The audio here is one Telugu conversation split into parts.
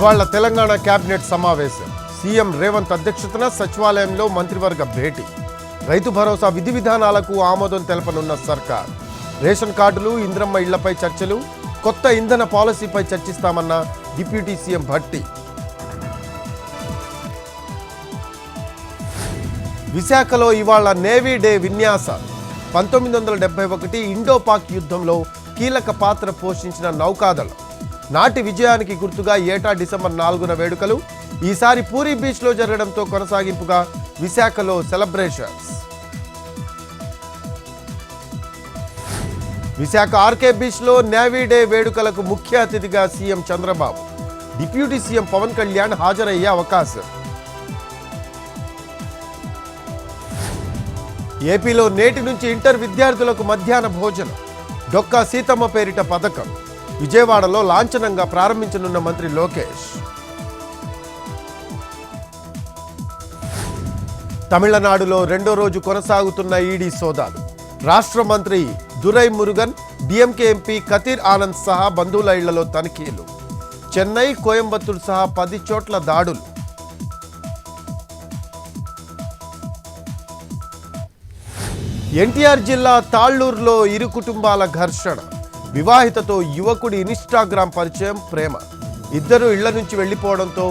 ఇవాళ తెలంగాణ కేబినెట్ సమావేశం. సీఎం రేవంత్ అధ్యక్షతన సచివాలయంలో మంత్రివర్గ భేటీ. రైతు భరోసా విధి విధానాలకు ఆమోదం తెలపనున్న సర్కార్. రేషన్ కార్డులు, ఇంద్రమ్మ ఇళ్లపై చర్చలు, కొత్త ఇంధన పాలసీపై చర్చిస్తామన్న డిప్యూటీ సీఎం భట్టి. విశాఖలో ఇవాళ నేవీ డే విన్యాసాలు. 1971 ఇండో-పాక్ యుద్ధంలో కీలక పాత్ర పోషించిన నౌకాదళం నాటి విజయానికి గుర్తుగా ఏటా డిసెంబర్ 4న వేడుకలు. ఈసారి పూరీ బీచ్లో జరగడంతో కొనసాగింపుగా విశాఖలో సెలబ్రేషన్స్. విశాఖ ఆర్కే బీచ్లో నేవీ డే వేడుకలకు ముఖ్య అతిథిగా CM Chandrababu, deputy CM Pawan Kalyan హాజరయ్యే అవకాశం. ఏపీలో నేటి నుంచి ఇంటర్ విద్యార్థులకు మధ్యాహ్న భోజనం. డొక్కా సీతమ్మ పేరిట పథకం విజయవాడలో లాంఛనంగా ప్రారంభించనున్న మంత్రి లోకేష్. తమిళనాడులో రెండో రోజు కొనసాగుతున్న ఈడీ సోదాలు. రాష్ట్ర మంత్రి దురై మురుగన్, డిఎంకే ఎంపీ కతీర్ ఆనంద్ సహా బంధువుల ఇళ్లలో తనిఖీలు. చెన్నై, కోయంబత్తూరు సహా 10 చోట్ల దాడులు. ఎన్టీఆర్ జిల్లా తాళ్లూరులో ఇరు కుటుంబాల ఘర్షణ. వివాహితతో యువకుడి ఇన్స్టాగ్రామ్ పరిచయం, ప్రేమ. ఇద్దరు ఇళ్ల నుంచి వెళ్లిపోవడంతో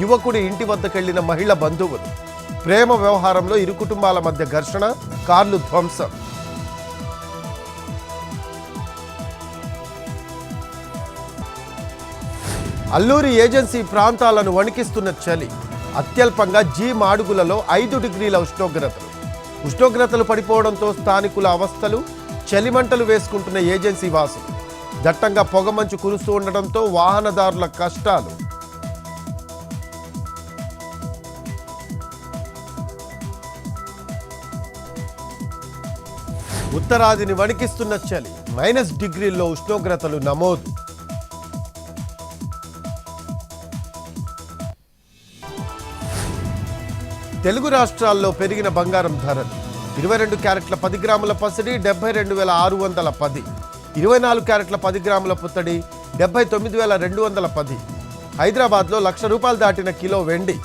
యువకుడి ఇంటి వద్దకెళ్లిన మహిళ బంధువులు. ప్రేమ వ్యవహారంలో ఇరు కుటుంబాల మధ్య ఘర్షణ, కార్లు ధ్వంసం. అల్లూరి ఏజెన్సీ ప్రాంతాలను వణికిస్తున్న చలి. అత్యల్పంగా జీ మాడుగులలో 5 డిగ్రీల ఉష్ణోగ్రతలు పడిపోవడంతో స్థానికుల అవస్థలు. చలిమంటలు వేసుకుంటున్న ఏజెన్సీ వాసులు. దట్టంగా పొగమంచు కురుస్తూ ఉండడంతో వాహనదారుల కష్టాలు. ఉత్తరాదిని వణికిస్తున్న చలి. -డిగ్రీల్లో ఉష్ణోగ్రతలు నమోదు. తెలుగు రాష్ట్రాల్లో పెరిగిన బంగారం ధరలు. 22 క్యారెట్ల 10 గ్రాముల పసిడి 72,610. 24 క్యారెట్ల 10 గ్రాముల పుత్తడి 79,210. హైదరాబాద్లో ₹1,00,000 దాటిన కిలో వెండి